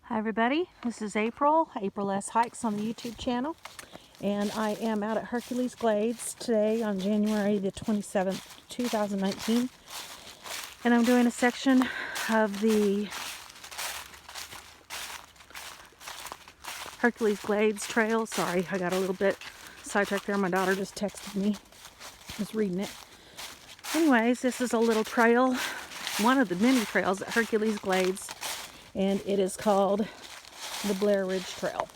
Hi everybody, this is April S. Hikes on the YouTube channel, and I am out at Hercules Glades today on January the 27th, 2019, and I'm doing a section of the Hercules Glades trail. Sorry, I got a little bit sidetracked there. My daughter just texted me. I was reading it. Anyways, this is a little trail, one of the many trails at Hercules Glades, and it is called the Blair Trail.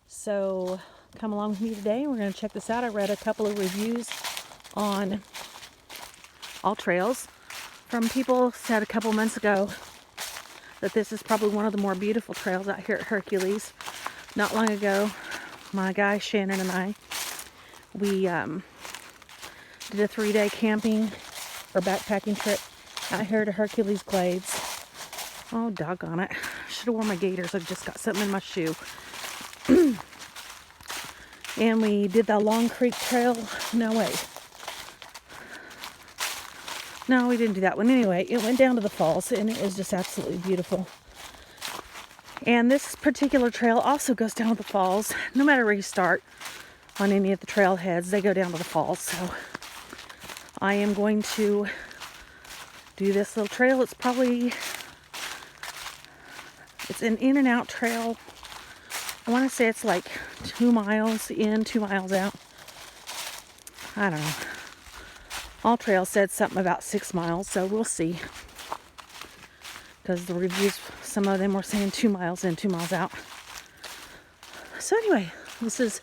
So come along with me today. We're going to check this out. I read a couple of reviews on All Trails from people said a couple months ago that this is probably one of the more beautiful trails out here at Hercules. Not long ago, my guy Shannon and I, we did a 3-day camping or backpacking trip out here to Hercules Glades. Oh, doggone it. I should have worn my gaiters. I've just got something in my shoe. And we did the Long Creek Trail. No, wait. No, we didn't do that one. Anyway, it went down to the falls, and it was just absolutely beautiful. And this particular trail also goes down to the falls. No matter where you start on any of the trailheads, they go down to the falls. So I am going to do this little trail. It's an in and out trail. I want to say it's like 2 miles in, 2 miles out. I don't know. All Trails said something about 6 miles, so we'll see. Because the reviews, some of them were saying 2 miles in, 2 miles out. So anyway, this is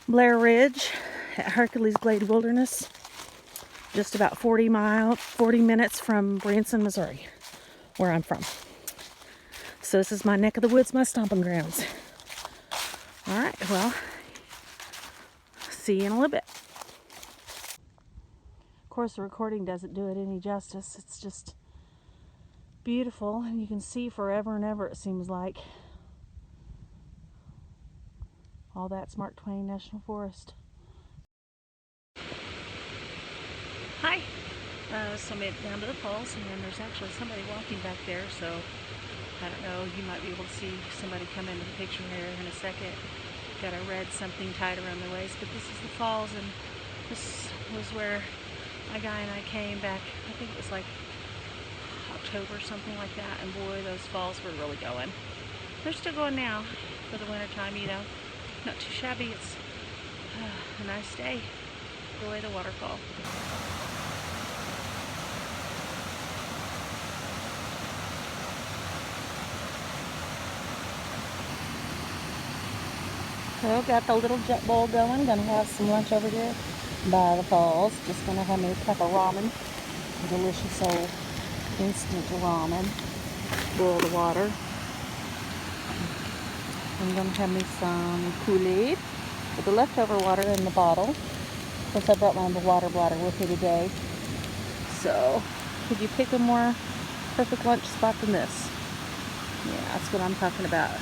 Blair Ridge at Hercules Glade Wilderness. Just about 40 minutes from Branson, Missouri, where I'm from. So this is my neck of the woods, my stomping grounds. All right, well, see you in a little bit. Of course, the recording doesn't do it any justice. It's just beautiful, and you can see forever and ever, it seems like. All that's Mark Twain National Forest. Hi. So I made it down to the falls, and there's actually somebody walking back there, so I don't know, you might be able to see somebody come into the picture here in a second. Got a red something tied around their waist, but this is the falls, and this was where my guy and I came back, I think it was like October or something like that, and boy, those falls were really going. They're still going now for the winter time, you know. Not too shabby. It's a nice day. Enjoy the waterfall. So got the little jet bowl going. Gonna have some lunch over here by the falls. Just gonna have me a cup of ramen. Delicious old instant ramen. Boil the water. I'm gonna have me some Kool-Aid with the leftover water in the bottle. Of course, I brought my water bladder with me today. So, could you pick a more perfect lunch spot than this? Yeah, that's what I'm talking about.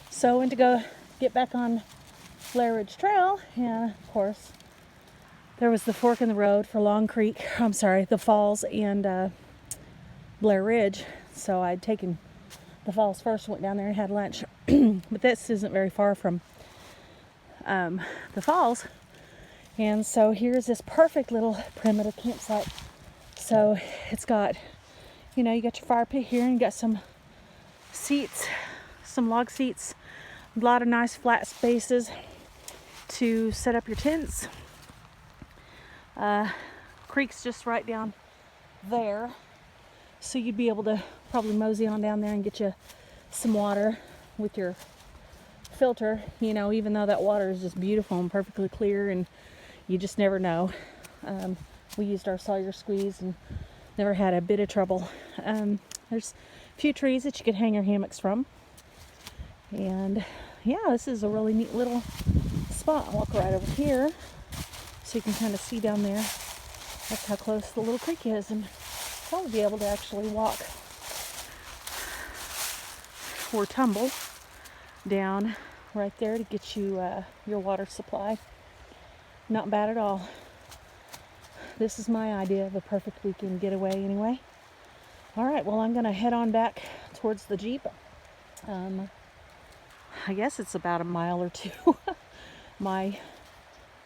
So I went to go get back on Blair Ridge Trail, and of course there was the fork in the road for the falls and Blair Ridge. So I'd taken the falls first, went down there and had lunch. But this isn't very far from the falls. And so here's this perfect little primitive campsite. So it's got, you got your fire pit here, and you got some seats, some log seats, a lot of nice flat spaces to set up your tents. Creek's just right down there, so you'd be able to probably mosey on down there and get you some water with your filter, you know, even though that water is just beautiful and perfectly clear, and you just never know. We used our Sawyer squeeze and never had a bit of trouble. There's a few trees that you could hang your hammocks from, and yeah, this is a really neat little spot. I'll walk right over here so you can kind of see down there. That's how close the little creek is, and probably be able to actually walk or tumble down right there to get you your water supply. Not bad at all. This is my idea of a perfect weekend getaway anyway. All right, well, I'm gonna head on back towards the Jeep. I guess it's about a mile or two. My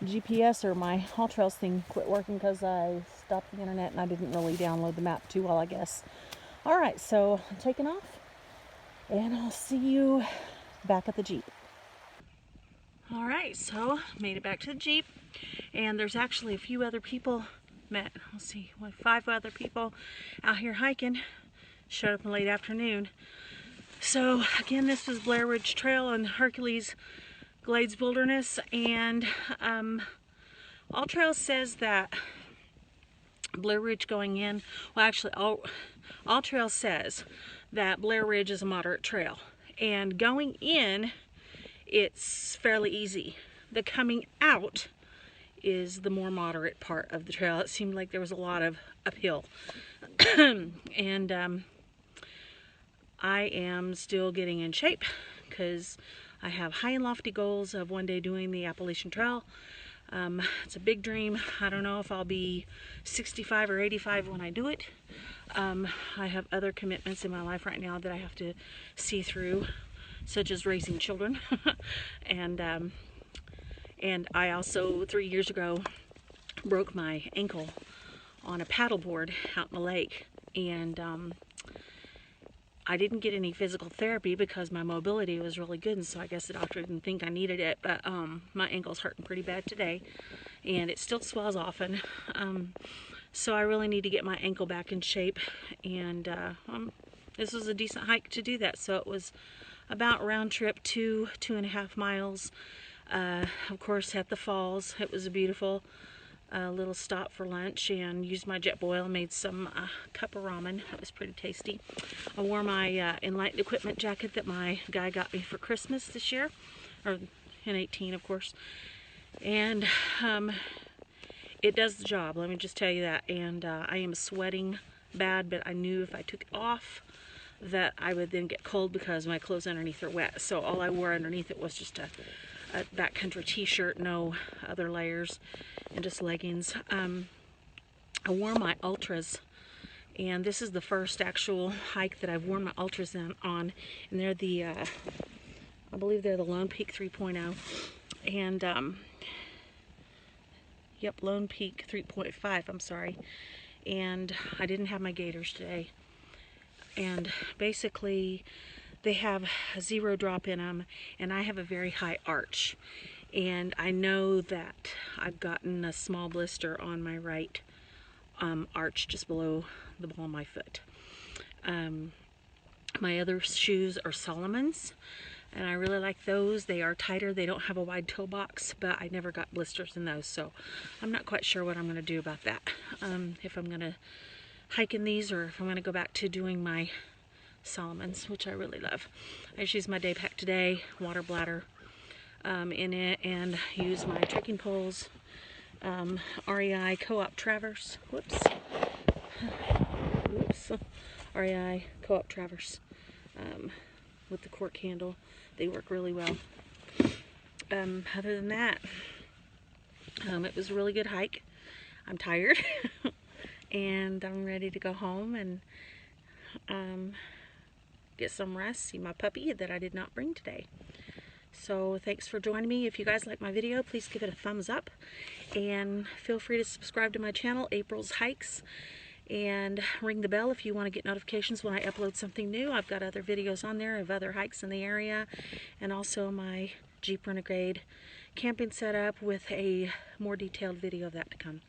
GPS or my All Trails thing quit working because I stopped the internet and I didn't really download the map too well, I guess. All right, so I'm taking off, and I'll see you back at the Jeep. All right, so made it back to the Jeep, and there's actually a few other people met. Let's see, 5 other people out here hiking. Showed up in late afternoon. So again, this is Blair Ridge Trail and Hercules Glades Wilderness, and All Trails says that Blair Ridge going in, well, actually All Trails says that Blair Ridge is a moderate trail, and going in it's fairly easy. The coming out is the more moderate part of the trail. It seemed like there was a lot of uphill. And I am still getting in shape because I have high and lofty goals of one day doing the Appalachian Trail. It's a big dream. I don't know if I'll be 65 or 85 when I do it. I have other commitments in my life right now that I have to see through, such as raising children. And I also 3 years ago broke my ankle on a paddleboard out in the lake, and I didn't get any physical therapy because my mobility was really good, and so I guess the doctor didn't think I needed it, but my ankle's hurting pretty bad today, and it still swells often. So I really need to get my ankle back in shape, and this was a decent hike to do that. So it was about round trip 2.5 miles. Of course, at the falls, it was a beautiful little stop for lunch, and used my JetBoil and made some cup of ramen. It was pretty tasty. I wore my Enlightened equipment jacket that my guy got me for Christmas this year, or in 18, of course, and it does the job, let me just tell you that. And I am sweating bad, but I knew if I took it off that I would then get cold because my clothes underneath are wet. So all I wore underneath it was just a backcountry t-shirt, no other layers, and just leggings. I wore my Ultras, and this is the first actual hike that I've worn my Ultras on, and they're the I believe they're the Lone Peak 3.0, and yep, Lone Peak 3.5, I'm sorry. And I didn't have my gaiters today, and basically they have a 0 drop in them, and I have a very high arch, and I know that I've gotten a small blister on my right arch just below the ball of my foot. My other shoes are Solomon's, and I really like those. They are tighter, they don't have a wide toe box, but I never got blisters in those, so I'm not quite sure what I'm going to do about that. If I'm going to hike in these, or if I'm going to go back to doing my Solomon's, which I really love. I just used my day pack today, water bladder in it, and use my trekking poles, REI Co-op Traverse, REI Co-op Traverse with the cork handle. They work really well. Other than that, it was a really good hike. I'm tired and I'm ready to go home and get some rest, see my puppy that I did not bring today. So thanks for joining me. If you guys like my video, please give it a thumbs up, and feel free to subscribe to my channel, April's Hikes, and ring the bell if you want to get notifications when I upload something new. I've got other videos on there of other hikes in the area, and also my Jeep Renegade camping setup with a more detailed video of that to come.